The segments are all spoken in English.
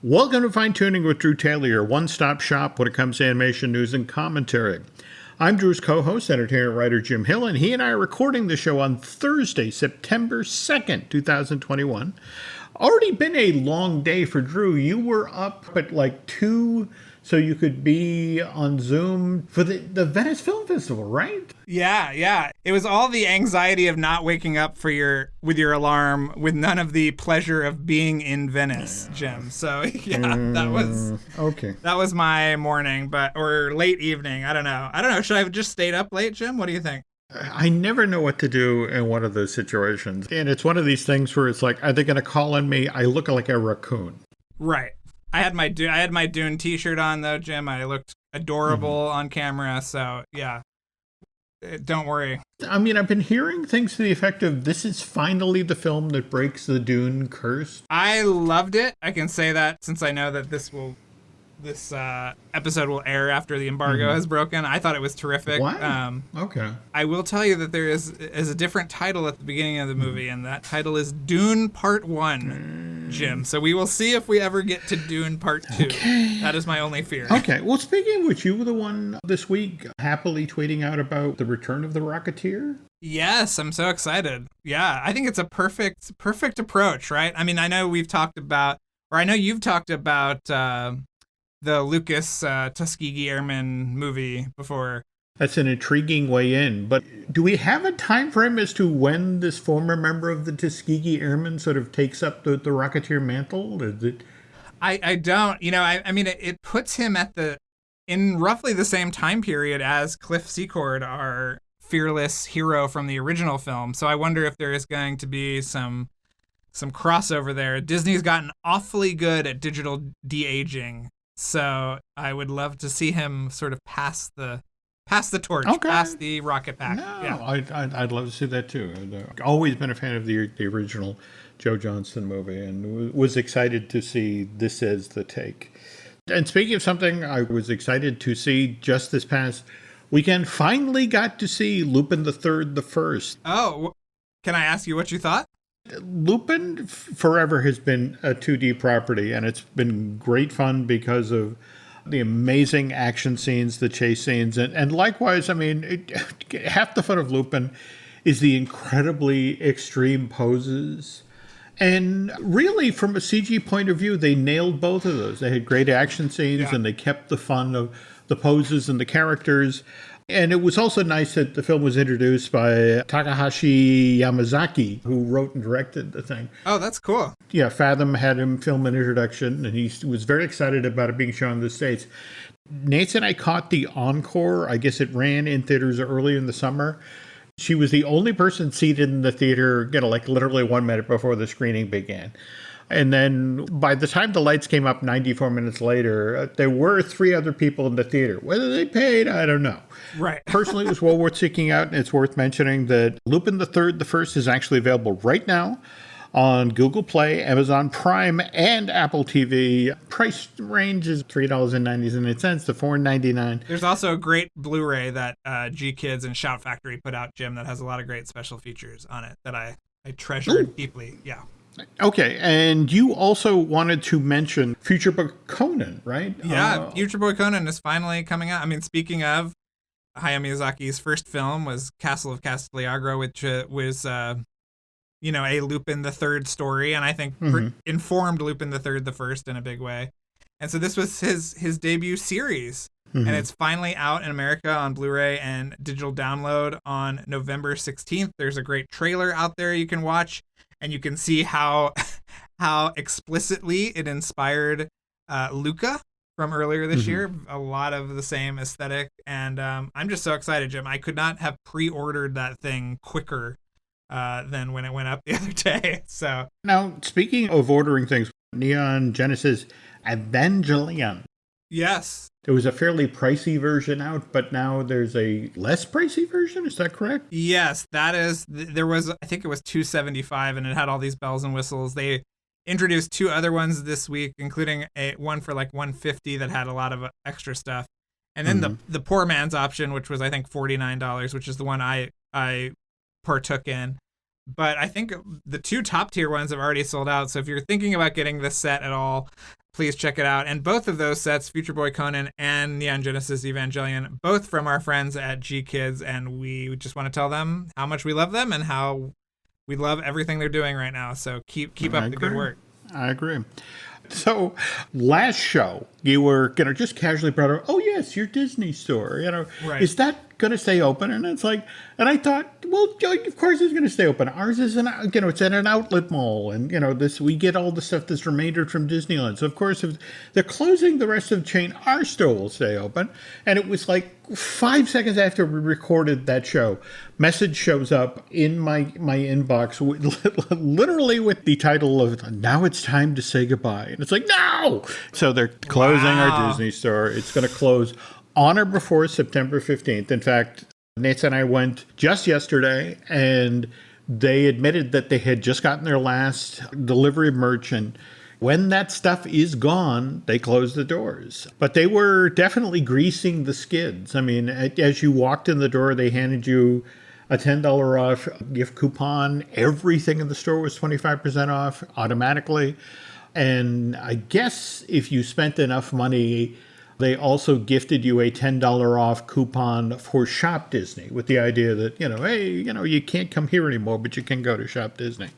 Welcome to Fine Tuning with Drew Taylor, your one-stop shop when it comes to animation news and commentary. I'm Drew's co-host, entertainer writer Jim Hill, and he and I are recording the show on Thursday, September 2nd, 2021. Already been a long day for Drew. You were up at like 2 so you could be on Zoom for the Venice Film Festival, right? Yeah. It was all the anxiety of not waking up with your alarm, with none of the pleasure of being in Venice, Jim. So that was my morning, or late evening. I don't know. Should I have just stayed up late, Jim? What do you think? I never know what to do in one of those situations. And it's one of these things where it's like, are they going to call on me? I look like a raccoon. Right. I had my Dune t-shirt on, though, Jim. I looked adorable on camera. So, yeah. Don't worry. I mean, I've been hearing things to the effect of this is finally the film that breaks the Dune curse. I loved it. I can say that since I know that this episode will air after the embargo has broken. I thought it was terrific. Wow. Okay. I will tell you that there is a different title at the beginning of the movie, and that title is Dune Part 1, Jim. So we will see if we ever get to Dune Part 2. Okay. That is my only fear. Okay. Well, speaking of which, you were the one this week happily tweeting out about the return of the Rocketeer. Yes, I'm so excited. Yeah, I think it's a perfect approach, right? I mean, I know you've talked about the Lucas Tuskegee Airmen movie before. That's an intriguing way in. But do we have a time frame as to when this former member of the Tuskegee Airmen sort of takes up the Rocketeer mantle? Is it... I don't. I mean, it puts him in roughly the same time period as Cliff Secord, our fearless hero from the original film. So I wonder if there is going to be some crossover there. Disney's gotten awfully good at digital de-aging. So I would love to see him sort of pass the torch, pass the rocket back. No, yeah. I'd love to see that too. I've always been a fan of the original Joe Johnston movie and was excited to see this as the take. And speaking of something I was excited to see just this past weekend, finally got to see Lupin the Third, the First. Oh, can I ask you what you thought? Lupin forever has been a 2D property, and it's been great fun because of the amazing action scenes, the chase scenes, and likewise, I mean, half the fun of Lupin is the incredibly extreme poses. And really, from a CG point of view, they nailed both of those. They had great action scenes, and they kept the fun of the poses and the characters. And it was also nice that the film was introduced by Takahashi Yamazaki, who wrote and directed the thing. Oh, that's cool. Yeah, Fathom had him film an introduction, and he was very excited about it being shown in the States. Nancy and I caught the encore. I guess it ran in theaters early in the summer. She was the only person seated in the theater, like literally 1 minute before the screening began. And then by the time the lights came up 94 minutes later, there were 3 other people in the theater. Whether they paid, I don't know. Right. Personally, it was well worth seeking out, and it's worth mentioning that Lupin the Third, the First is actually available right now on Google Play, Amazon Prime, and Apple TV. Price range is $3.99 to $4.99. There's also a great Blu-ray that GKIDS and Shout Factory put out, Jim, that has a lot of great special features on it that I treasure deeply. Yeah. Okay, and you also wanted to mention Future Boy Conan, right? Yeah, Future Boy Conan is finally coming out. I mean, speaking of, Hayao Miyazaki's first film was Castle of Castiglione, which was, a Lupin the Third story, and I think informed Lupin the Third, the First in a big way. And so this was his debut series, and it's finally out in America on Blu-ray and digital download on November 16th. There's a great trailer out there you can watch. And you can see how explicitly it inspired Luca from earlier this year. A lot of the same aesthetic. And I'm just so excited, Jim. I could not have pre-ordered that thing quicker than when it went up the other day. So now, speaking of ordering things, Neon Genesis Evangelion. Yes. There was a fairly pricey version out, but now there's a less pricey version. Is that correct? Yes, that is. There was, I think it was $275, and it had all these bells and whistles. They introduced 2 other ones this week, including one for like $150 that had a lot of extra stuff. And then the poor man's option, which was, I think, $49, which is the one I partook in. But I think the two top tier ones have already sold out. So if you're thinking about getting this set at all, please check it out. And both of those sets, Future Boy Conan and Neon Genesis Evangelion, both from our friends at GKIDS, and we just want to tell them how much we love them and how we love everything they're doing right now. So keep up the good work. I agree. So last show, you were just casually brought up, oh yes, your Disney store, Right. Is that going to stay open? And it's like, and I thought, well, of course it's going to stay open. Ours is it's at an outlet mall, and we get all the stuff that's remaindered from Disneyland. So of course, if they're closing the rest of the chain, our store will stay open. And it was like 5 seconds after we recorded that show, message shows up in my inbox, literally with the title of "Now it's time to say goodbye," and it's like, no. So they're closing our Disney store. It's going to close on or before September 15th. In fact, Nate and I went just yesterday, and they admitted that they had just gotten their last delivery of merch, and when that stuff is gone, they close the doors. But they were definitely greasing the skids. I mean, as you walked in the door, they handed you a $10 off gift coupon. Everything in the store was 25% off automatically. And I guess if you spent enough money, they also gifted you a $10 off coupon for Shop Disney, with the idea that, hey, you can't come here anymore, but you can go to Shop Disney.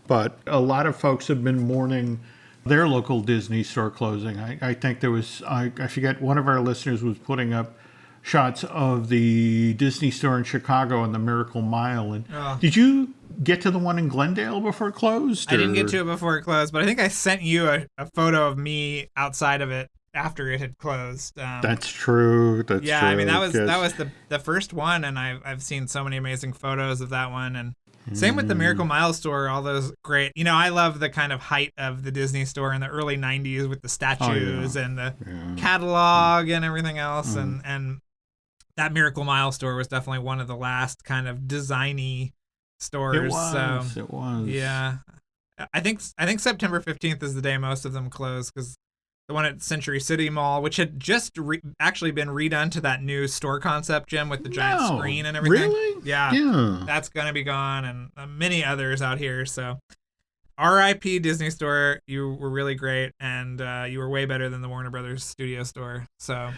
But a lot of folks have been mourning their local Disney store closing. I think there was, I forget, one of our listeners was putting up shots of the Disney store in Chicago and the Miracle Mile. And did you get to the one in Glendale before it closed? I didn't get to it before it closed, but I think I sent you a photo of me outside of it after it had closed. That's true. That's true. I mean, that was the first one, and I've seen so many amazing photos of that one. And same with the Miracle Mile store, all those great. I love the kind of height of the Disney store in the early 90s with the statues and the catalog and everything else. And that Miracle Mile store was definitely one of the last kind of designy stores. It was. Yeah. I think September 15th is the day most of them close, because the one at Century City Mall, which had just actually been redone to that new store concept, Jim, with the giant screen and everything. Really? Yeah. That's going to be gone, and many others out here. So R.I.P. Disney Store. You were really great, and you were way better than the Warner Brothers Studio Store. So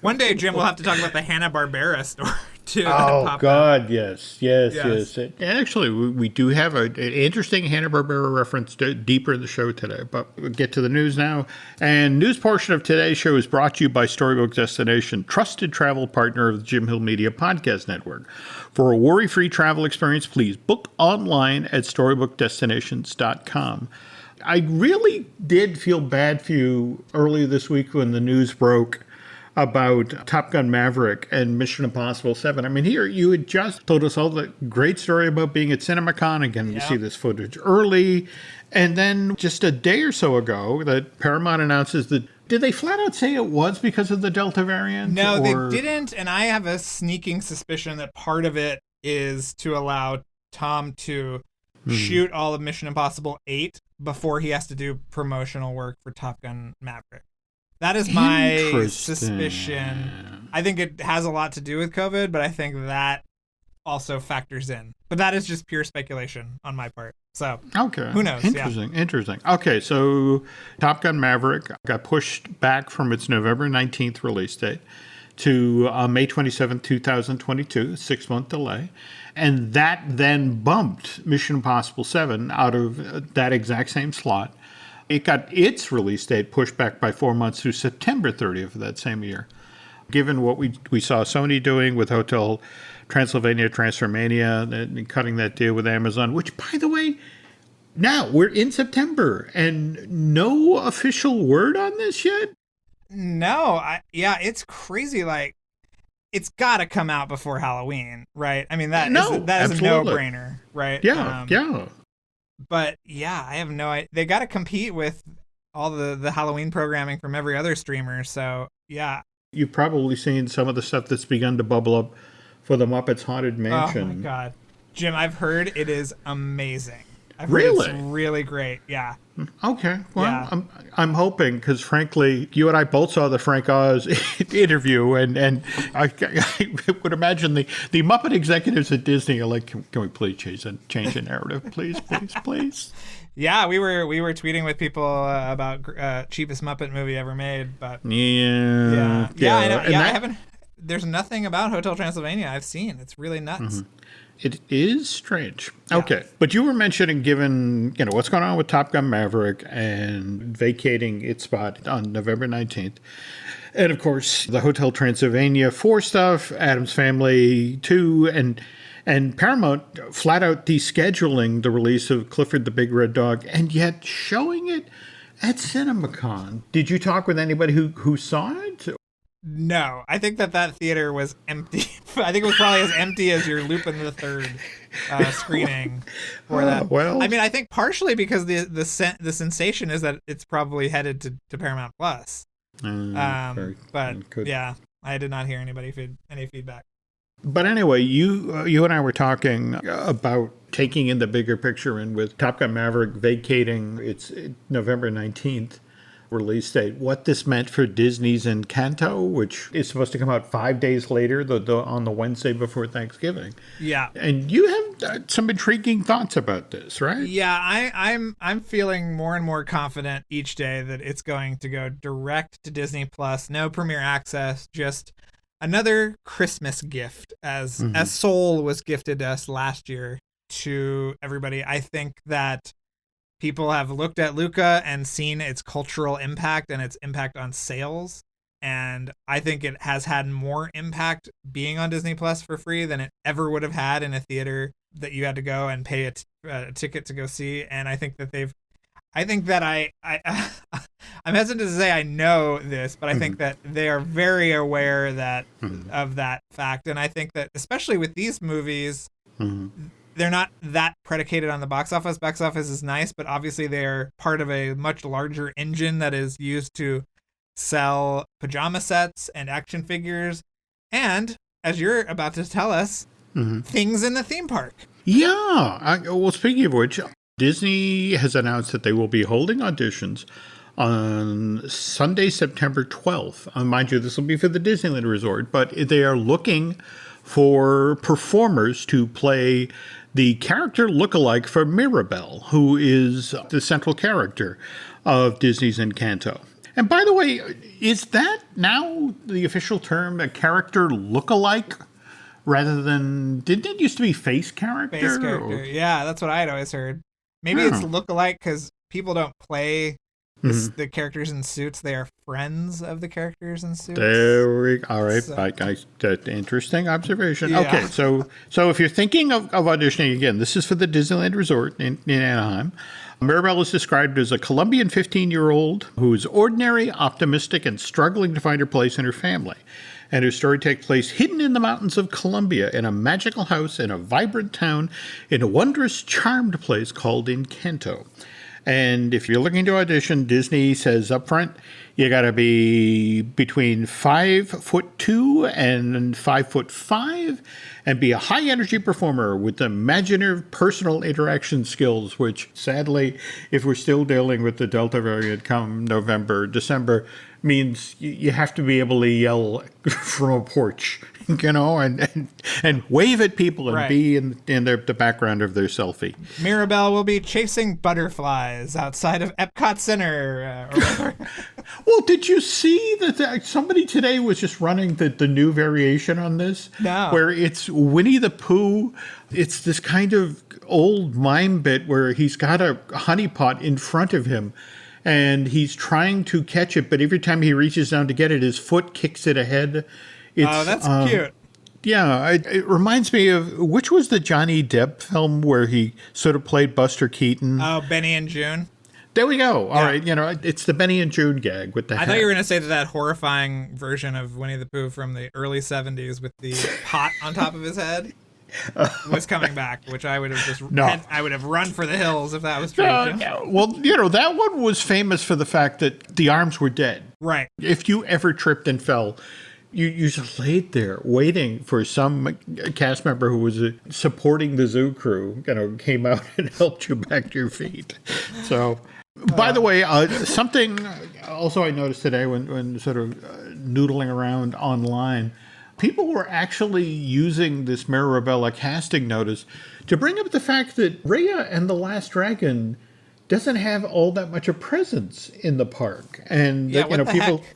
one day, Jim, we'll have to talk about the Hanna-Barbera store, too. Oh, God, yes. And actually, we do have an interesting Hanna-Barbera reference deeper in the show today, but we'll get to the news now. And news portion of today's show is brought to you by Storybook Destination, trusted travel partner of the Jim Hill Media Podcast Network. For a worry-free travel experience, please book online at StorybookDestinations.com. I really did feel bad for you earlier this week when the news broke about Top Gun Maverick and Mission Impossible 7. I mean, here you had just told us all the great story about being at CinemaCon and getting to see this footage early. And then just a day or so ago, that Paramount announces that, did they flat out say it was because of the Delta variant? No, they didn't. And I have a sneaking suspicion that part of it is to allow Tom to shoot all of Mission Impossible 8 before he has to do promotional work for Top Gun Maverick. That is my suspicion. I think it has a lot to do with COVID, but I think that also factors in. But that is just pure speculation on my part. So, who knows? Interesting. Okay, so Top Gun Maverick got pushed back from its November 19th release date to May 27th, 2022, a 6-month delay. And that then bumped Mission Impossible 7 out of that exact same slot. It got its release date pushed back by 4 months to September 30th of that same year. Given what we saw Sony doing with Hotel Transylvania Transformania and cutting that deal with Amazon, which, by the way, now we're in September and no official word on this yet? No. It's crazy. Like, it's got to come out before Halloween, right? I mean, that is a no-brainer, right? Yeah. But I have no idea. They got to compete with all the Halloween programming from every other streamer. So, yeah. You've probably seen some of the stuff that's begun to bubble up for the Muppets Haunted Mansion. Oh, my God. Jim, I've heard it is amazing. I've heard it's really great. Yeah. Okay. Well, Yeah. I'm hoping, because frankly, you and I both saw the Frank Oz interview, and I would imagine the Muppet executives at Disney are like, can we please change the narrative, please, please, please. Yeah, we were tweeting with people about cheapest Muppet movie ever made, but yeah, I know. Yeah, I haven't. There's nothing about Hotel Transylvania I've seen. It's really nuts. Mm-hmm. It is strange. Yeah. Okay. But you were mentioning, given, what's going on with Top Gun Maverick and vacating its spot on November 19th. And of course, the Hotel Transylvania 4 stuff, Addams Family 2, and Paramount flat out descheduling the release of Clifford the Big Red Dog, and yet showing it at CinemaCon. Did you talk with anybody who saw it? No, I think that theater was empty. I think it was probably as empty as your Lupin the Third screening for that. Well, I mean, I think partially because the sensation is that it's probably headed to Paramount Plus. But yeah, I did not hear any feedback. But anyway, you and I were talking about taking in the bigger picture, and with Top Gun Maverick vacating its November 19th release date, what this meant for Disney's Encanto, which is supposed to come out 5 days later, on the Wednesday before Thanksgiving. Yeah. And you have some intriguing thoughts about this, right? Yeah, I'm feeling more and more confident each day that it's going to go direct to Disney Plus, no premiere access, just another Christmas gift, as Soul was gifted to us last year to everybody. I think that people have looked at Luca and seen its cultural impact and its impact on sales. And I think it has had more impact being on Disney Plus for free than it ever would have had in a theater that you had to go and pay a ticket to go see. And I think that I'm hesitant to say I know this, but I think that they are very aware of that fact. And I think that especially with these movies, they're not that predicated on the box office. Box office is nice, but obviously they're part of a much larger engine that is used to sell pajama sets and action figures. And as you're about to tell us, things in the theme park. Yeah. Well, speaking of which, Disney has announced that they will be holding auditions on Sunday, September 12th. Mind you, this will be for the Disneyland Resort, but they are looking for performers to play the character lookalike for Mirabelle, who is the central character of Disney's Encanto. And by the way, is that now the official term, a character lookalike? Rather than, didn't it used to be face character? Face character, yeah, that's what I had always heard. Maybe it's lookalike because people don't play the characters in suits. They are friends of the characters in suits. There we go. All right. So, interesting observation. Yeah. Okay, so if you're thinking of auditioning, again, this is for the Disneyland Resort in Anaheim. Mirabelle is described as a Colombian 15-year-old who is ordinary, optimistic, and struggling to find her place in her family. And her story takes place hidden in the mountains of Colombia, in a magical house, in a vibrant town, in a wondrous, charmed place called Encanto. And if you're looking to audition, Disney says up front, you got to be between 5'2" and 5'5", and be a high-energy performer with imaginative personal interaction skills, which, sadly, if we're still dealing with the Delta variant come November, December, means you have to be able to yell from a porch, and wave at people and be in the background of their selfie. Mirabelle will be chasing butterflies outside of Epcot Center. Well, did you see that somebody today was just running the new variation on this? No. Where it's Winnie the Pooh. It's this kind of old mime bit where he's got a honeypot in front of him, and he's trying to catch it, but every time he reaches down to get it, his foot kicks it ahead. That's cute. Yeah, it reminds me of, which was the Johnny Depp film where he sort of played Buster Keaton? Oh, Benny and June. There we go. All right, it's the Benny and June gag with the hat. I thought you were going to say that horrifying version of Winnie the Pooh from the early 70s with the pot on top of his head was coming back, which I would have I would have run for the hills if that was true. Well, that one was famous for the fact that the arms were dead. Right. If you ever tripped and fell, you just laid there waiting for some cast member who was supporting the zoo crew, came out and helped you back to your feet. So, by the way, something also I noticed today when sort of noodling around online, people were actually using this Mirabella casting notice to bring up the fact that Raya and the Last Dragon doesn't have all that much of presence in the park. And, people... Heck?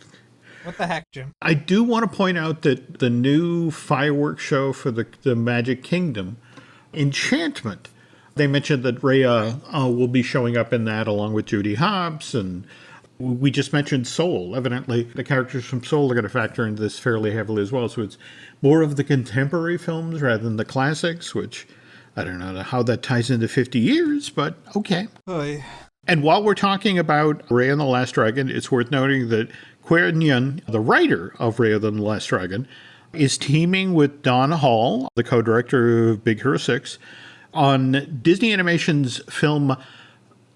What the heck, Jim? I do want to point out that the new fireworks show for the Magic Kingdom, Enchantment, they mentioned that Rhea will be showing up in that along with Judy Hopps, and we just mentioned Soul. Evidently, the characters from Soul are going to factor into this fairly heavily as well, so it's more of the contemporary films rather than the classics, which I don't know how that ties into 50 years, but okay. Oy. And while we're talking about Raya and the Last Dragon, it's worth noting that Quer Nguyen, the writer of Raya and the Last Dragon, is teaming with Don Hall, the co-director of Big Hero 6, on Disney Animation's film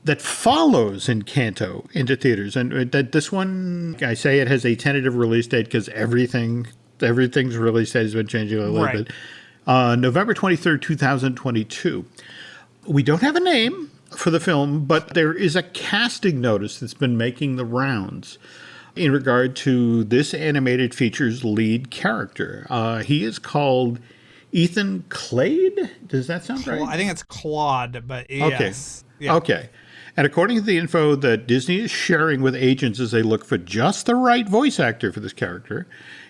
that follows Encanto into theaters. And that this one, I say it has a tentative release date because everything's release date has been changing a little bit. November 23rd, 2022. We don't have a name for the film, but there is a casting notice that's been making the rounds in regard to this animated feature's lead character. He is called Ethan Clade. Does that sound right? I think it's Claude, but yes. Okay. Yeah. Okay. And according to the info that Disney is sharing with agents as they look for just the right voice actor for this character,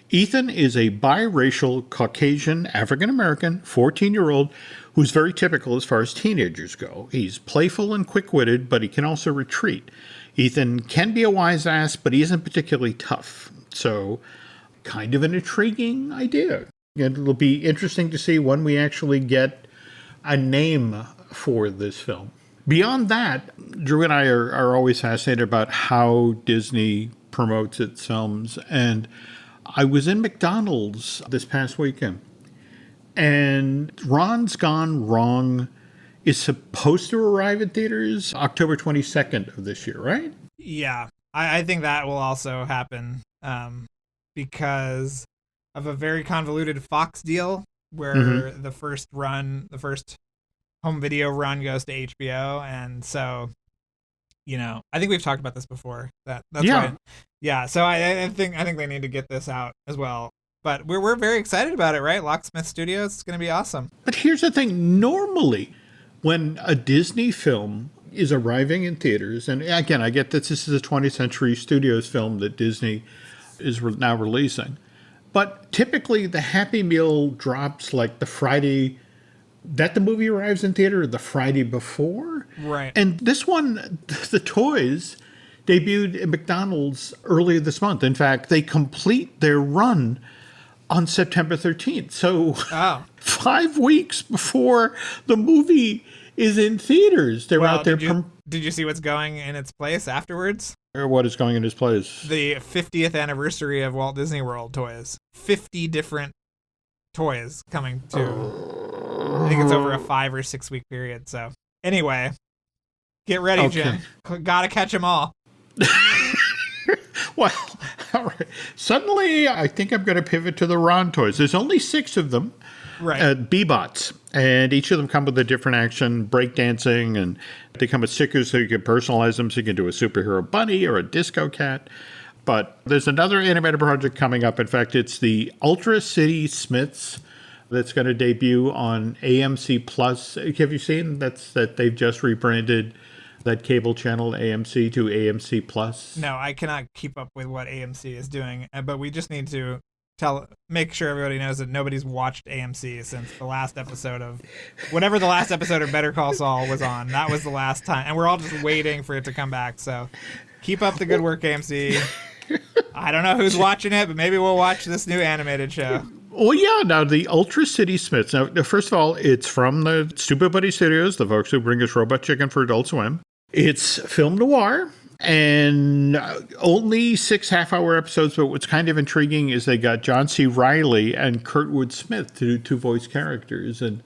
Ethan is a biracial, Caucasian, African-American, 14-year-old who's very typical as far as teenagers go. He's playful and quick-witted, but he can also retreat. Ethan can be a wise ass, but he isn't particularly tough. So, kind of an intriguing idea. It'll be interesting to see when we actually get a name for this film. Beyond that, Drew and I are always fascinated about how Disney promotes its films. And I was in McDonald's this past weekend, and Ron's Gone Wrong is supposed to arrive in theaters October 22nd of this year, right? Yeah, I think that will also happen because of a very convoluted Fox deal where the first home video run goes to HBO. And so, I think we've talked about this before. That's right. Yeah, so I think they need to get this out as well. But we're very excited about it, right? Locksmith Studios, it's going to be awesome. But here's the thing. Normally, when a Disney film is arriving in theaters, and again, I get that this is a 20th Century Studios film that Disney is now releasing, but typically the Happy Meal drops like the Friday that the movie arrives in theater or the Friday before. Right. And this one, the toys, debuted at McDonald's earlier this month. In fact, they complete their run on September 13th. So 5 weeks before the movie is in theaters, they're out there. Did you see what's going in its place afterwards? Or what is going in its place? The 50th anniversary of Walt Disney World toys. 50 different toys coming to. I think it's over a 5 or 6 week period. So anyway, get ready, Jim. Gotta catch them all. Well, all right. Suddenly, I think I'm going to pivot to the Ron toys. There's only 6 of them. Right. B-Bots. And each of them come with a different action, breakdancing, and they come with stickers so you can personalize them so you can do a superhero bunny or a disco cat. But there's another animated project coming up. In fact, it's the Ultra City Smiths that's going to debut on AMC Plus. Have you seen that they've just rebranded that cable channel AMC to AMC Plus? No, I cannot keep up with what AMC is doing, but we just need to make sure everybody knows that nobody's watched AMC since the last episode of whatever the last episode of Better Call Saul was on. That was the last time, and we're all just waiting for it to come back. So keep up the good work, AMC. I don't know who's watching it, but maybe we'll watch this new animated show. Well, yeah. Now, the Ultra City Smiths. Now, first of all, it's from the Stupid Buddy Studios, the folks who bring us Robot Chicken for Adult Swim. It's film noir, and only 6 half-hour episodes, but what's kind of intriguing is they got John C. Reilly and Kurtwood Smith to do 2 voice characters, and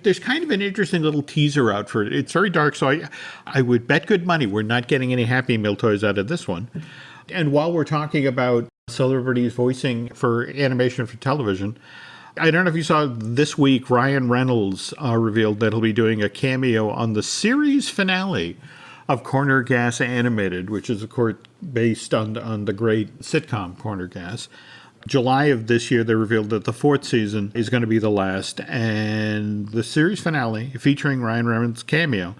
there's kind of an interesting little teaser out for it. It's very dark, so I would bet good money we're not getting any Happy Meal toys out of this one. And while we're talking about celebrities voicing for animation for television. I don't know if you saw this week, Ryan Reynolds revealed that he'll be doing a cameo on the series finale of Corner Gas Animated, which is, of course, based on the great sitcom Corner Gas. July of this year, they revealed that the fourth season is going to be the last, and the series finale, featuring Ryan Reynolds' cameo,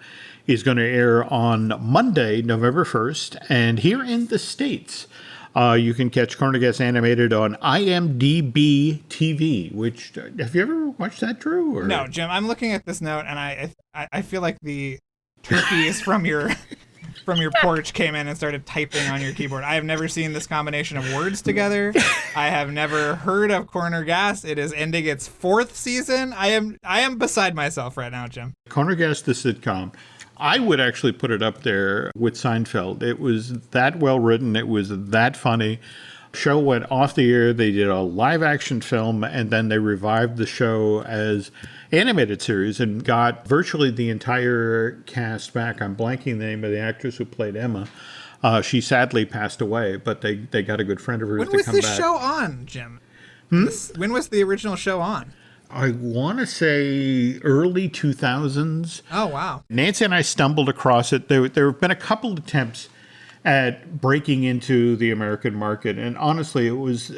is going to air on Monday, November 1st, and here in the States, you can catch Corner Gas Animated on IMDb TV, which, have you ever watched that, Drew? Or? No, Jim, I'm looking at this note, and I feel like the turkeys from your porch came in and started typing on your keyboard. I have never seen this combination of words together. I have never heard of Corner Gas. It is ending its fourth season. I am beside myself right now, Jim. Corner Gas, the sitcom. I would actually put it up there with Seinfeld. It was that well written. It was that funny. Show went off the air. They did a live action film, and then they revived the show as animated series and got virtually the entire cast back. I'm blanking the name of the actress who played Emma. She sadly passed away, but they got a good friend of hers to come back. When was this show on, Jim? When was the original show on? I want to say early 2000s. Oh, wow. Nancy and I stumbled across it. There have been a couple of attempts at breaking into the American market. And honestly, it was,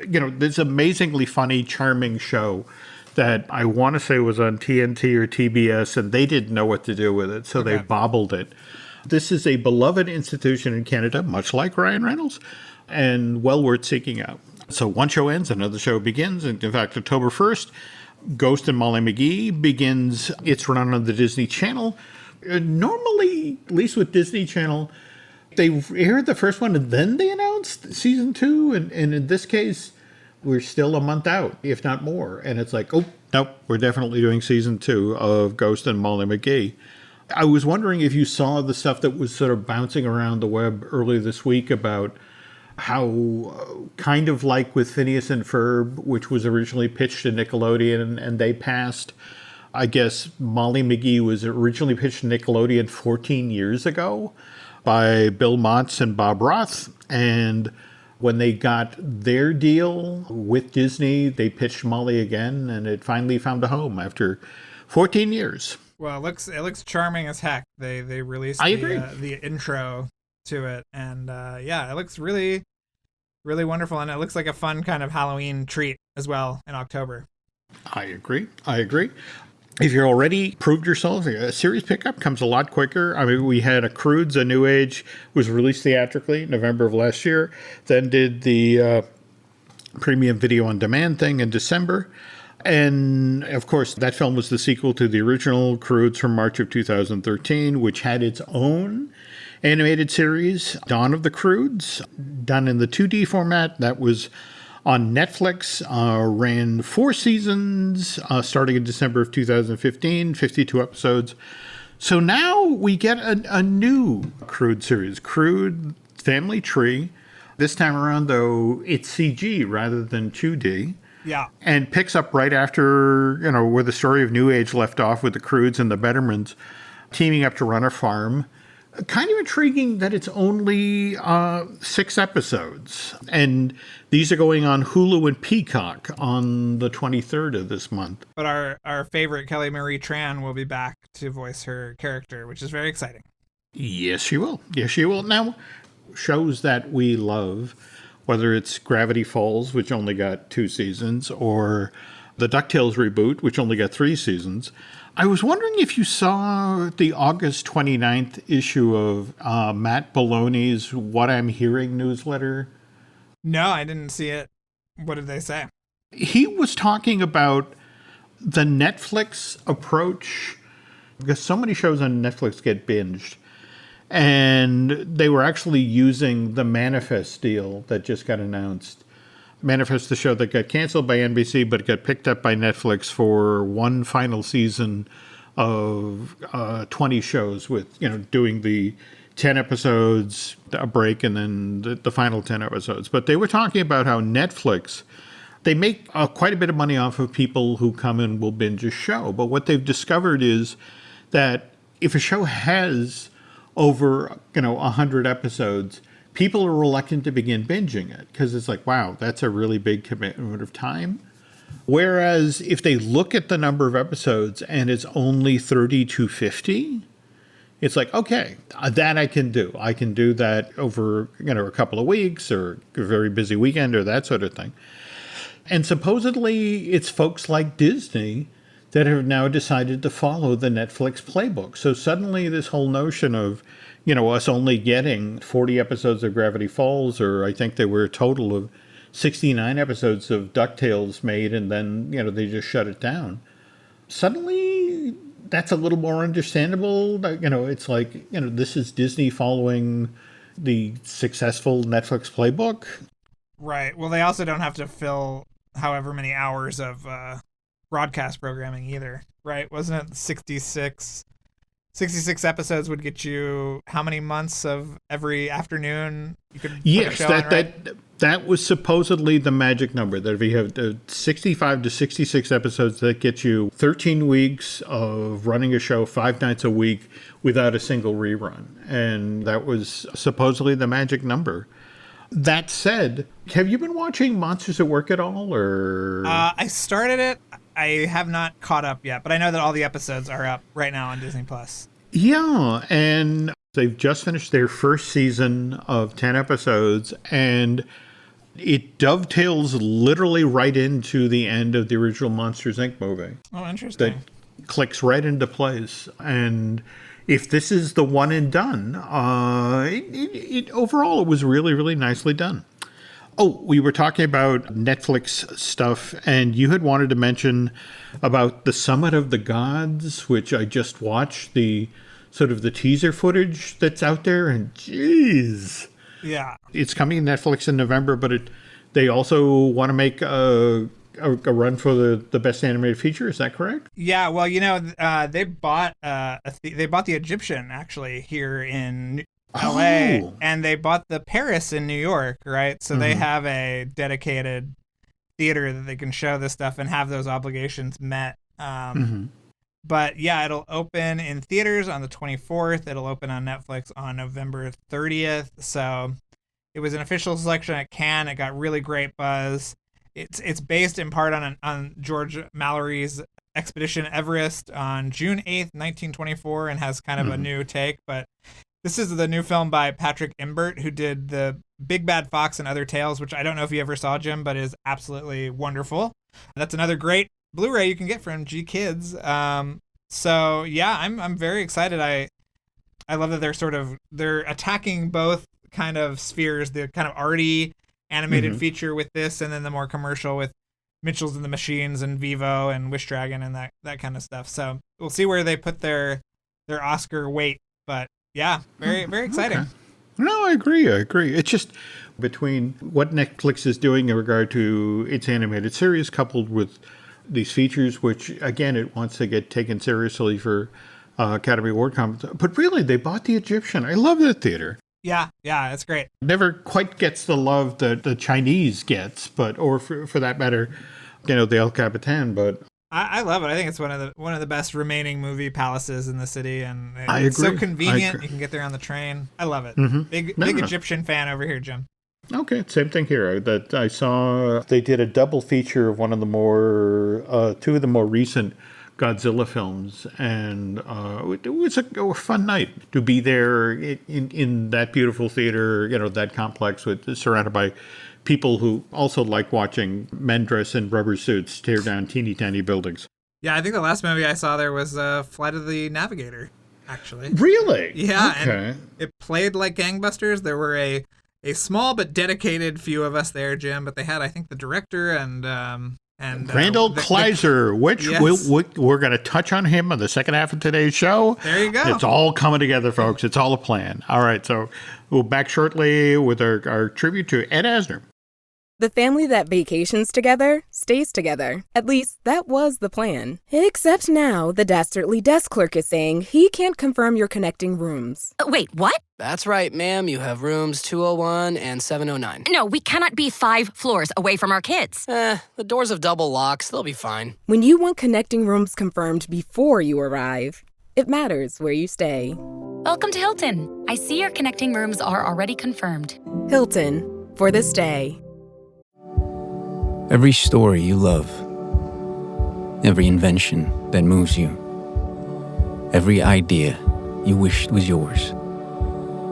this amazingly funny, charming show that I want to say was on TNT or TBS, and they didn't know what to do with it, so they bobbled it. This is a beloved institution in Canada, much like Ryan Reynolds, and well worth seeking out. So one show ends, another show begins. And in fact, October 1st, Ghost and Molly McGee begins its run on the Disney Channel. Normally, at least with Disney Channel, they aired the first one and then they announced season 2. And in this case, we're still a month out, if not more. And it's like, oh, nope, we're definitely doing season 2 of Ghost and Molly McGee. I was wondering if you saw the stuff that was sort of bouncing around the web earlier this week about how kind of like with Phineas and Ferb, which was originally pitched to Nickelodeon and they passed. I guess Molly McGee was originally pitched to Nickelodeon 14 years ago by Bill Motz and Bob Roth. And when they got their deal with Disney, they pitched Molly again, and it finally found a home after 14 years. Well, it looks charming as heck. They released the intro to it, and it looks really, really wonderful, and it looks like a fun kind of Halloween treat as well in October. I agree. If you're already proved yourself, a series pickup comes a lot quicker. I mean, we had GKIDS, A New Age, was released theatrically November of last year, then did the premium video on demand thing in December. And, of course, that film was the sequel to the original GKIDS from March of 2013, which had its own animated series, Dawn of the GKIDS, done in the 2D format. That was on Netflix, ran 4 seasons, starting in December of 2015, 52 episodes. So now we get a new GKIDS series, GKIDS Family Tree. This time around, though, it's CG rather than 2D. Yeah. And picks up right after, where the story of New Age left off with the GKIDS and the Bettermans teaming up to run a farm. Kind of intriguing that it's only 6 episodes. And these are going on Hulu and Peacock on the 23rd of this month. But our favorite Kelly Marie Tran will be back to voice her character, which is very exciting. Yes, she will. Now, shows that we love, whether it's Gravity Falls, which only got 2 seasons, or the DuckTales reboot, which only got 3 seasons. I was wondering if you saw the August 29th issue of Matt Belloni's What I'm Hearing newsletter. No, I didn't see it. What did they say? He was talking about the Netflix approach, because so many shows on Netflix get binged. And they were actually using the Manifest deal that just got announced. Manifest, the show that got canceled by NBC, but got picked up by Netflix for one final season of 20 shows with, doing the 10 episodes, a break, and then the final 10 episodes. But they were talking about how Netflix, they make quite a bit of money off of people who come and will binge a show. But what they've discovered is that if a show has over, 100 episodes, people are reluctant to begin binging it because it's like, wow, that's a really big commitment of time. Whereas if they look at the number of episodes and it's only 30 to 50, it's like, okay, that I can do. I can do that over, a couple of weeks or a very busy weekend or that sort of thing. And supposedly it's folks like Disney that have now decided to follow the Netflix playbook. So suddenly this whole notion of, us only getting 40 episodes of Gravity Falls, or I think there were a total of 69 episodes of DuckTales made, and then, they just shut it down. Suddenly, that's a little more understandable. It's like, this is Disney following the successful Netflix playbook. Right. Well, they also don't have to fill however many hours of broadcast programming either, right? Wasn't it 66 episodes would get you how many months of every afternoon you could put a show on, right? That was supposedly the magic number, that if you have 65 to 66 episodes, that gets you 13 weeks of running a show 5 nights a week without a single rerun. And that was supposedly the magic number. That said, have you been watching Monsters at Work at all? Or I started it. I have not caught up yet, but I know that all the episodes are up right now on Disney+. Yeah, and they've just finished their first season of 10 episodes, and it dovetails literally right into the end of the original Monsters, Inc. movie. Oh, interesting. That clicks right into place. And if this is the one and done, overall it was really, really nicely done. Oh, we were talking about Netflix stuff, and you had wanted to mention about the Summit of the Gods, which I just watched, the sort of the teaser footage that's out there, and geez. Yeah. It's coming to Netflix in November, but they also want to make a run for the best animated feature. Is that correct? Yeah. Well, they bought they bought the Egyptian actually here in LA, and they bought the Paris in New York, right? So they have a dedicated theater that they can show this stuff and have those obligations met. But yeah, it'll open in theaters on the 24th. It'll open on Netflix on November 30th. So it was an official selection at Cannes. It got really great buzz. It's based in part on George Mallory's Expedition Everest on June 8th, 1924, and has kind of a new take. But this is the new film by Patrick Imbert, who did the Big Bad Fox and Other Tales, which I don't know if you ever saw, Jim, but is absolutely wonderful. That's another great Blu-ray you can get from GKIDS. So yeah, I'm very excited. I love that they're attacking both kind of spheres, the kind of arty animated feature with this, and then the more commercial with Mitchells and the Machines and Vivo and Wish Dragon and that kind of stuff. So we'll see where they put their Oscar weight, but yeah, very, very exciting. Okay. No, I agree. It's just between what Netflix is doing in regard to its animated series coupled with these features, which, again, it wants to get taken seriously for Academy Award competition. But really, they bought the Egyptian. I love that theater. Yeah, it's great. Never quite gets the love that the Chinese gets, or for that matter, the El Capitan, but I love it. I think it's one of the best remaining movie palaces in the city, and I it's agree. so convenient. You can get there on the train. I love it. Big Egyptian fan over here, Jim. Okay, same thing here. That I saw they did a double feature of one of the two of the more recent Godzilla films, and it was a fun night to be there in that beautiful theater, that complex surrounded by people who also like watching men dressed in rubber suits tear down teeny tiny buildings. Yeah, I think the last movie I saw there was Flight of the Navigator, actually. Really? Yeah, okay. And it played like gangbusters. There were a small but dedicated few of us there, Jim, but they had, I think, the director and Randall Kleiser, which yes. we're going to touch on him on the second half of today's show. There you go. It's all coming together, folks. It's all a plan. All right, so we'll back shortly with our tribute to Ed Asner. The family that vacations together stays together. At least, that was the plan. Except now, the dastardly desk clerk is saying he can't confirm your connecting rooms. Wait, what? That's right, ma'am. You have rooms 201 and 709. No, we cannot be 5 floors away from our kids. The doors have double locks. They'll be fine. When you want connecting rooms confirmed before you arrive, it matters where you stay. Welcome to Hilton. I see your connecting rooms are already confirmed. Hilton, for this day. Every story you love, every invention that moves you, every idea you wished was yours,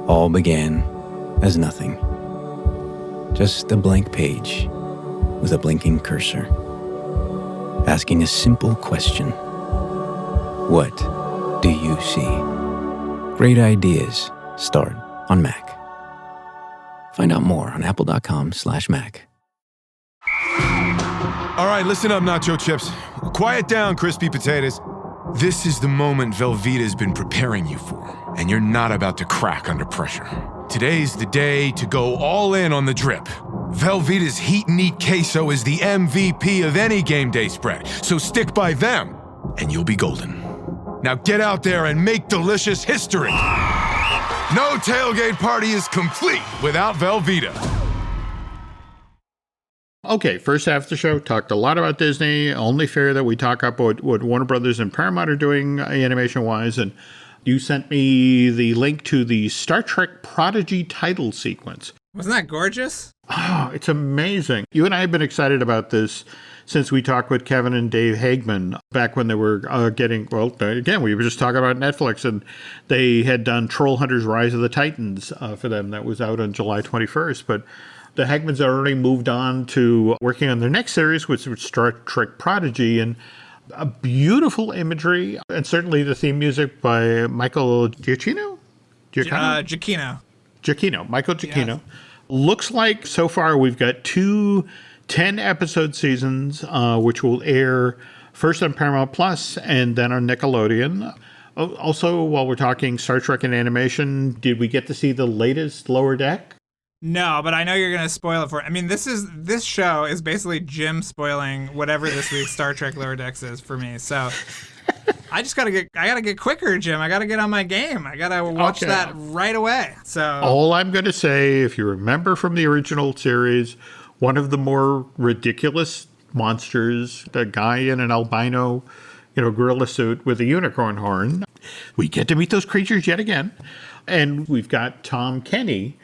all began as nothing. Just a blank page with a blinking cursor, asking a simple question. What do you see? Great ideas start on Mac. Find out more on apple.com/Mac. All right, listen up, nacho chips. Quiet down, crispy potatoes. This is the moment Velveeta's been preparing you for, and you're not about to crack under pressure. Today's the day to go all in on the drip. Velveeta's Heat and Eat Queso is the MVP of any game day spread, so stick by them, and you'll be golden. Now get out there and make delicious history. No tailgate party is complete without Velveeta. Okay, first half of the show talked a lot about Disney. Only fair that we talk up what Warner Brothers and Paramount are doing animation-wise. And you sent me the link to the Star Trek Prodigy title sequence. Wasn't that gorgeous? Oh, it's amazing. You and I have been excited about this since we talked with Kevin and Dave Hagman back when they were again, we were just talking about Netflix, and they had done Troll Hunters Rise of the Titans for them. That was out on July 21st. But the Hagmans already moved on to working on their next series, which was Star Trek Prodigy, and a beautiful imagery, and certainly the theme music by Michael Giacchino? Michael Giacchino. Yes. Looks like so far we've got 2 10-episode seasons, which will air first on Paramount Plus and then on Nickelodeon. Also, while we're talking Star Trek and animation, did we get to see the latest Lower Deck? No, but I know you're going to spoil it for it. I mean, this show is basically Jim spoiling whatever this week's Star Trek Lower Decks is for me. So I gotta get quicker, Jim. I gotta get on my game. I gotta watch that right away. So all I'm going to say, if you remember from the original series, one of the more ridiculous monsters, the guy in an albino, gorilla suit with a unicorn horn. We get to meet those creatures yet again. And we've got Tom Kenny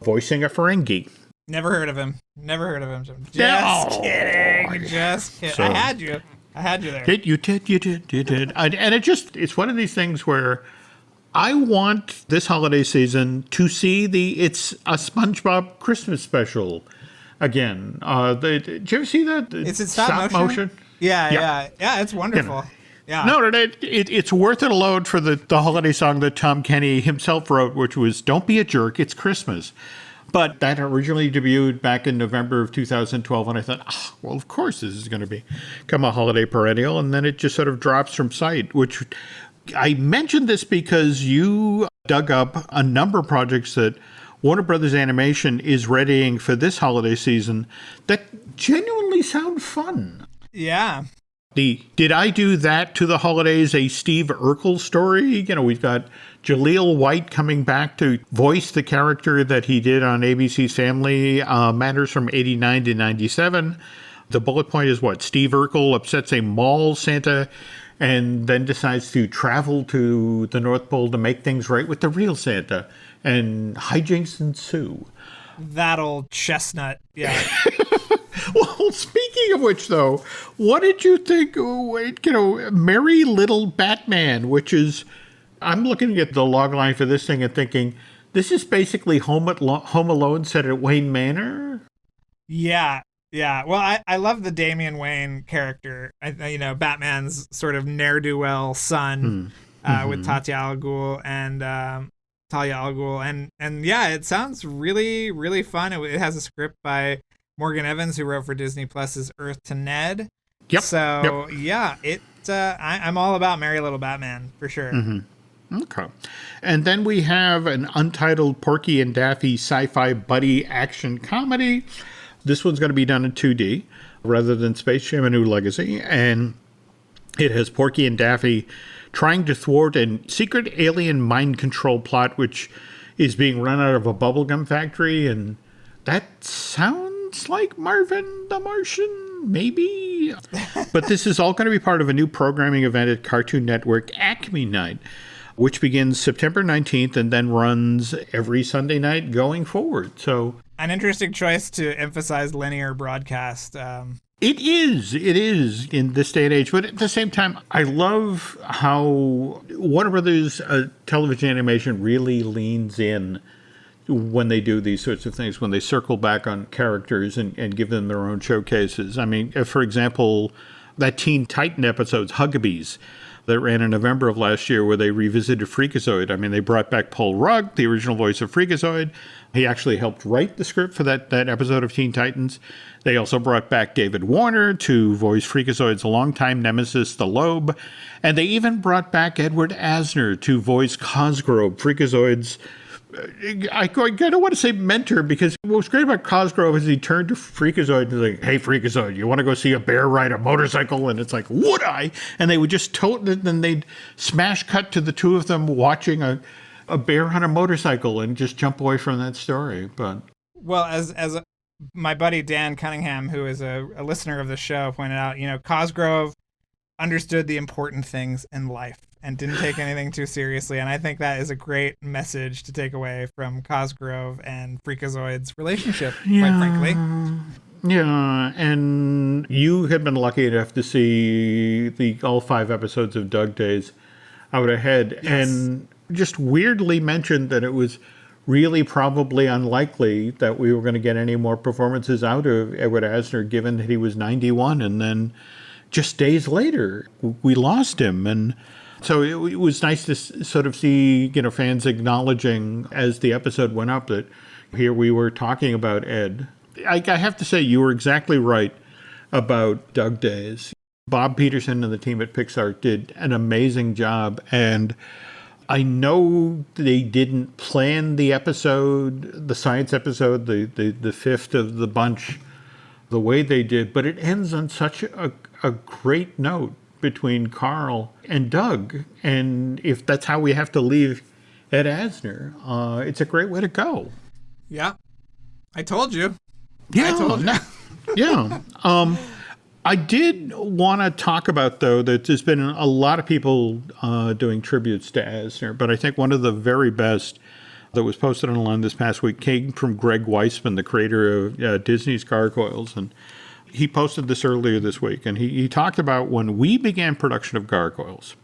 voicing a Ferengi. Never heard of him, Jim. Just kidding. So, I had you there. You did. And it's one of these things where I want this holiday season to see it's a SpongeBob Christmas special again. Did you ever see that? It's in stop motion? Yeah, it's wonderful. Yeah. No, it's worth it alone for the holiday song that Tom Kenny himself wrote, which was "Don't Be a Jerk, It's Christmas." But that originally debuted back in November of 2012, and I thought, well, of course this is going to become a holiday perennial, and then it just sort of drops from sight, which I mentioned this because you dug up a number of projects that Warner Brothers Animation is readying for this holiday season that genuinely sound fun. Yeah. Did I Do That to the Holidays, a Steve Urkel story? We've got Jaleel White coming back to voice the character that he did on ABC's Family Matters from 89 to 97. The bullet point is what? Steve Urkel upsets a mall Santa and then decides to travel to the North Pole to make things right with the real Santa. And hijinks ensue. That old chestnut, yeah. Well, speaking of which, though, what did you think, Merry Little Batman, which is, I'm looking at the logline for this thing and thinking, this is basically Home Alone set at Wayne Manor? Yeah. Well, I love the Damian Wayne character. Batman's sort of ne'er-do-well son with Talia al Ghul and yeah, it sounds really, really fun. It has a script by Morgan Evans, who wrote for Disney Plus's Earth to Ned. Yep. So yeah, I'm all about Merry Little Batman for sure. Mm-hmm. Okay. And then we have an untitled Porky and Daffy sci-fi buddy action comedy. This one's going to be done in 2D rather than Space Jam: A New Legacy, and it has Porky and Daffy trying to thwart a secret alien mind control plot, which is being run out of a bubblegum factory, and that sounds like Marvin the Martian, maybe? But this is all going to be part of a new programming event at Cartoon Network Acme Night. which begins September 19th and then runs every Sunday night going forward. So an interesting choice to emphasize linear broadcast. It is in this day and age. But at the same time, I love how Warner Brothers television animation really leans in when they do these sorts of things, when they circle back on characters and give them their own showcases. I mean, for example, that Teen Titan episodes, Huggabees, that ran in November of last year where they revisited Freakazoid. I mean, they brought back Paul Rudd, the original voice of Freakazoid. He actually helped write the script for that episode of Teen Titans. They also brought back David Warner to voice Freakazoid's longtime nemesis, the Lobe. And they even brought back Edward Asner to voice Cosgrove, Freakazoid's, I don't want to say mentor, because what was great about Cosgrove is he turned to Freakazoid and was like, hey, Freakazoid, you want to go see a bear ride a motorcycle? And it's like, would I? And they would just tote it, and they'd smash cut to the two of them watching a bear on a motorcycle and just jump away from that story. But well, as my buddy Dan Cunningham, who is a listener of the show, pointed out, Cosgrove understood the important things in life and didn't take anything too seriously. And I think that is a great message to take away from Cosgrove and Freakazoid's relationship, quite frankly. Yeah, and you had been lucky enough to see all 5 episodes of Doug Days out ahead, yes, and just weirdly mentioned that it was really probably unlikely that we were going to get any more performances out of Edward Asner, given that he was 91, and then just days later, we lost him. And so it was nice to sort of see, fans acknowledging as the episode went up that here we were talking about Ed. I have to say, you were exactly right about Doug Days. Bob Peterson and the team at Pixar did an amazing job. And I know they didn't plan the episode, the science episode, the fifth of the bunch, the way they did, but it ends on such a great note between Carl and Doug. And if that's how we have to leave Ed Asner, it's a great way to go. Yeah. I told you. Yeah. I told you. Yeah. I did want to talk about, though, that there's been a lot of people doing tributes to Asner, but I think one of the very best that was posted online this past week came from Greg Weisman, the creator of Disney's Gargoyles. And he posted this earlier this week, and he talked about when we began production of Gargoyles,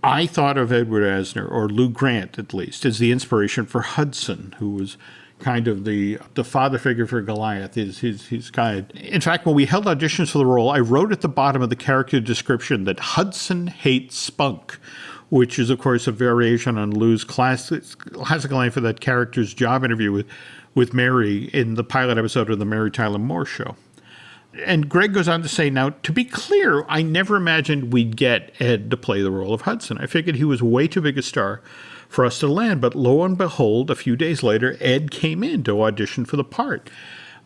I thought of Edward Asner, or Lou Grant at least, as the inspiration for Hudson, who was kind of the father figure for Goliath, his guide. In fact, when we held auditions for the role, I wrote at the bottom of the character description that Hudson hates spunk, which is, of course, a variation on Lou's classic line for that character's job interview with Mary in the pilot episode of the Mary Tyler Moore Show. And Greg goes on to say, now, to be clear, I never imagined we'd get Ed to play the role of Hudson. I figured he was way too big a star for us to land, but lo and behold, a few days later, Ed came in to audition for the part.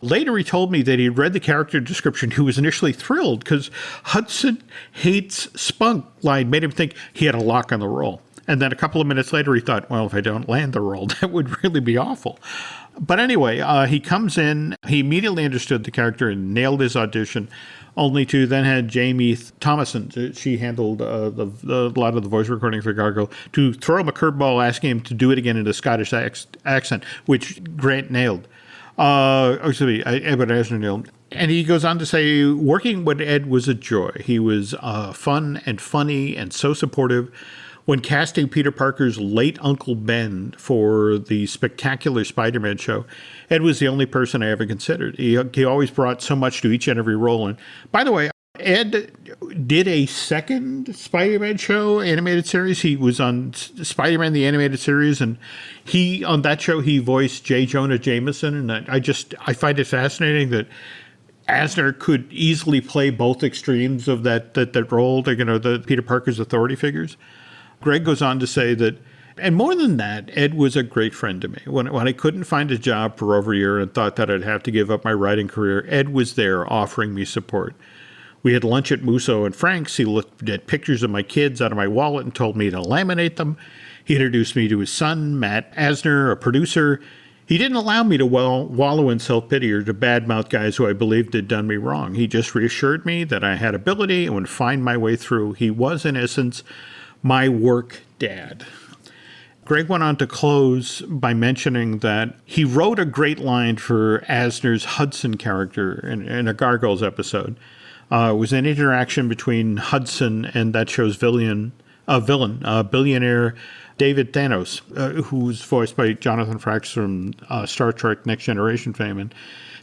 Later, he told me that he read the character description. He was initially thrilled because Hudson hates spunk line made him think he had a lock on the role. And then a couple of minutes later, he thought, well, if I don't land the role, that would really be awful. But anyway, he comes in, he immediately understood the character and nailed his audition, only to then had Jamie Thomason, she handled a lot of the voice recording for Gargoyle, to throw him a curveball asking him to do it again in a Scottish accent, which Grant nailed. Edward Asner nailed. And he goes on to say, working with Ed was a joy. He was fun and funny and so supportive. When casting Peter Parker's late Uncle Ben for the spectacular Spider-Man show, Ed was the only person I ever considered. He always brought so much to each and every role. And by the way, Ed did a second Spider-Man show animated series. He was on Spider-Man the animated series, and on that show he voiced J. Jonah Jameson. And I find it fascinating that Asner could easily play both extremes of that role. The Peter Parker's authority figures. Greg goes on to say that, and more than that, Ed was a great friend to me. When I couldn't find a job for over a year and thought that I'd have to give up my writing career, Ed was there offering me support. We had lunch at Musso and Frank's. He looked at pictures of my kids out of my wallet and told me to laminate them. He introduced me to his son, Matt Asner, a producer. He didn't allow me to wallow in self-pity or to badmouth guys who I believed had done me wrong. He just reassured me that I had ability and would find my way through. He was, in essence, my work dad. Greg went on to close by mentioning that he wrote a great line for Asner's Hudson character in a Gargoyles episode. It was an interaction between Hudson and that show's villain, billionaire David Thanos, who's voiced by Jonathan Frakes from Star Trek Next Generation fame. And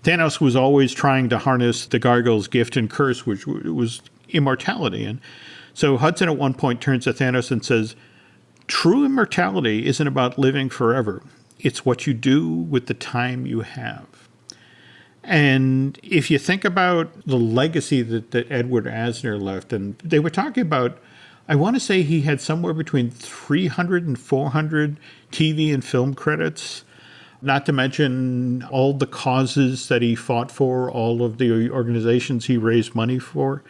Thanos was always trying to harness the Gargoyles' gift and curse, which was immortality. And so Hudson at one point turns to Thanos and says, "True immortality isn't about living forever. It's what you do with the time you have." And if you think about the legacy that Edward Asner left, and they were talking about, I want to say he had somewhere between 300 and 400 TV and film credits, not to mention all the causes that he fought for, all of the organizations he raised money for.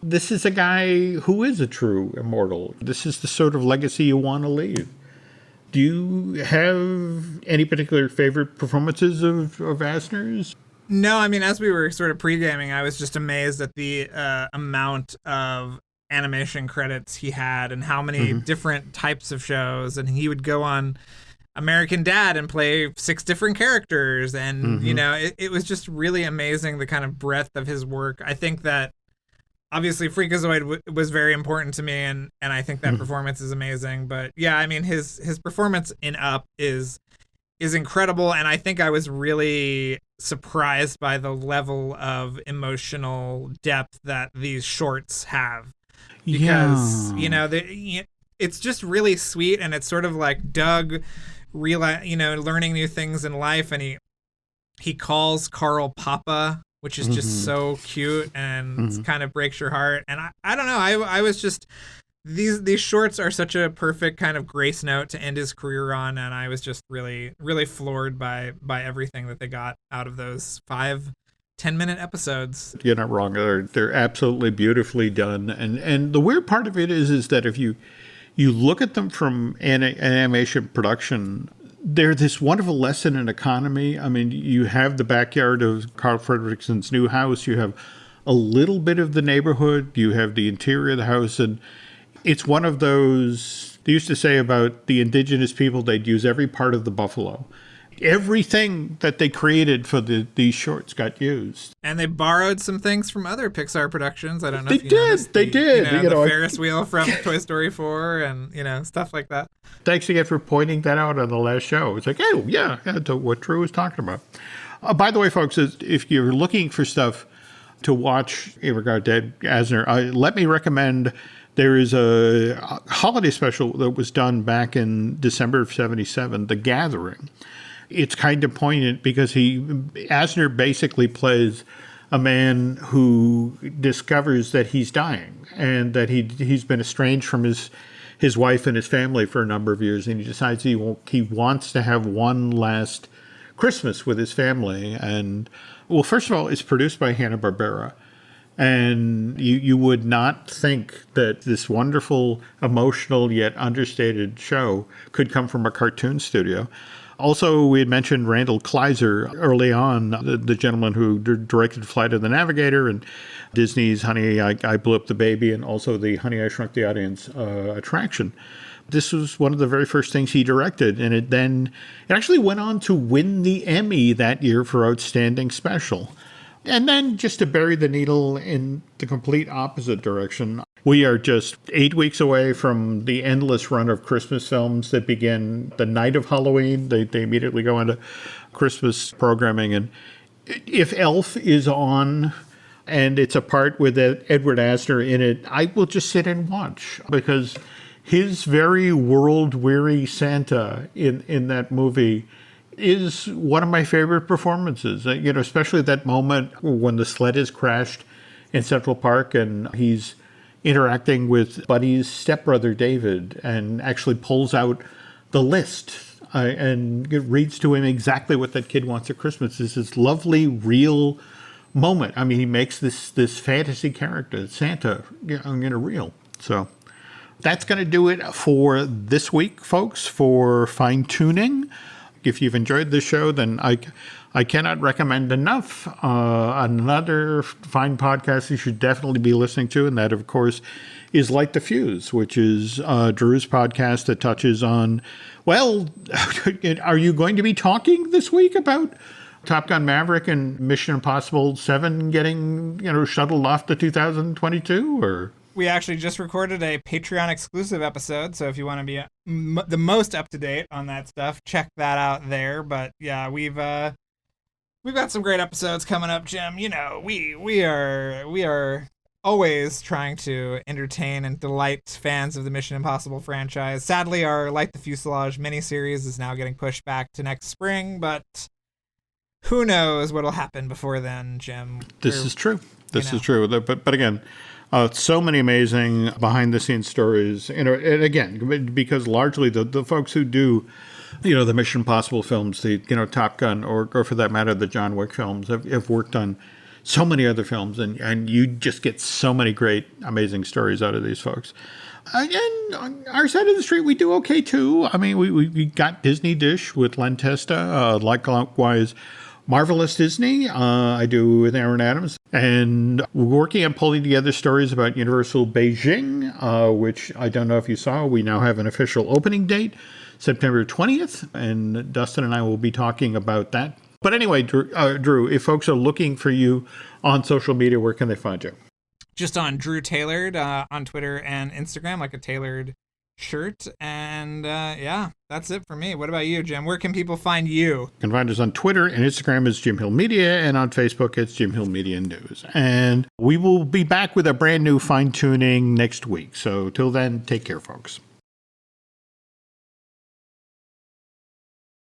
This is a guy who is a true immortal. This is the sort of legacy you want to leave. Do you have any particular favorite performances of Asner's? No, I mean, as we were sort of pre-gaming, I was just amazed at the amount of animation credits he had and how many different types of shows. And he would go on American Dad and play 6 different characters. And, you know, it was just really amazing, the kind of breadth of his work. I think that obviously Freakazoid was very important to me, and I think that performance is amazing. But yeah, I mean, his performance in Up is incredible, and I think I was really surprised by the level of emotional depth that these shorts have. Because, you know, it's just really sweet, and it's sort of like Doug learning new things in life, and he calls Carl Papa, which is just so cute and kind of breaks your heart. And I don't know, I was just, these shorts are such a perfect kind of grace note to end his career on, and I was just really, really floored by everything that they got out of those 5 10-minute episodes. You're not wrong. They're absolutely beautifully done. And the weird part of it is that if you look at them from an animation production, they're this wonderful lesson in economy. I mean, you have the backyard of Carl Fredrickson's new house. You have a little bit of the neighborhood. You have the interior of the house. And it's one of those, they used to say about the indigenous people, they'd use every part of the buffalo. Everything that they created for these shorts got used. And they borrowed some things from other Pixar productions. I don't know they if you did. noticed They did. The Ferris wheel from Toy Story 4 and, stuff like that. Thanks again for pointing that out on the last show. It's like, oh, yeah, what Drew was talking about. By the way, folks, if you're looking for stuff to watch in regard to Asner, let me recommend, there is a holiday special that was done back in December of 1977, The Gathering. It's kind of poignant because Asner basically plays a man who discovers that he's dying and that he's been estranged from his wife and his family for a number of years, and he decides he wants to have one last Christmas with his family. And, well, first of all, it's produced by Hanna-Barbera. And you would not think that this wonderful, emotional, yet understated show could come from a cartoon studio. Also, we had mentioned Randall Kleiser early on, the gentleman who directed Flight of the Navigator and Disney's Honey, I Blew Up the Baby, and also the Honey, I Shrunk the Audience attraction. This was one of the very first things he directed, and it actually went on to win the Emmy that year for Outstanding Special. And then, just to bury the needle in the complete opposite direction, we are just 8 weeks away from the endless run of Christmas films that begin the night of Halloween. They immediately go into Christmas programming. And if Elf is on and it's a part with Edward Asner in it, I will just sit and watch, because his very world-weary Santa in that movie is one of my favorite performances. Especially that moment when the sled is crashed in Central Park and he's interacting with Buddy's stepbrother David and actually pulls out the list and reads to him exactly what that kid wants at Christmas. It's this lovely, real moment. I mean, he makes this fantasy character, Santa, real. So that's going to do it for this week, folks, for Fine Tuning. If you've enjoyed this show, then I I cannot recommend enough another fine podcast you should definitely be listening to, and that, of course, is Light the Fuse, which is Drew's podcast that touches on, well, are you going to be talking this week about Top Gun Maverick and Mission Impossible 7 getting, shuttled off to 2022, or? We actually just recorded a Patreon exclusive episode, so if you want to be the most up to date on that stuff, check that out there. But yeah, we've got some great episodes coming up, Jim. We are always trying to entertain and delight fans of the Mission Impossible franchise. Sadly, our Light the Fuselage miniseries is now getting pushed back to next spring, but who knows what'll happen before then, Jim. This is true. This is true. But again, so many amazing behind-the-scenes stories. And again, because largely the folks who do, the Mission Impossible films, the Top Gun, or for that matter, the John Wick films, have worked on so many other films, and you just get so many great, amazing stories out of these folks. And on our side of the street, we do okay too. I mean, we got Disney Dish with Len Testa, likewise. Marvelous Disney, I do with Aaron Adams, and we're working on pulling together stories about Universal Beijing, which I don't know if you saw. We now have an official opening date, September 20th, and Dustin and I will be talking about that. But anyway, Drew, if folks are looking for you on social media, where can they find you? Just on Drew Tailored on Twitter and Instagram, like a tailored shirt. And yeah, that's it for me. What about you, Jim? Where can people find you? You can find us on Twitter and Instagram as Jim Hill Media, and on Facebook it's Jim Hill Media News. And we will be back with a brand new fine tuning next week. So till then, take care, folks.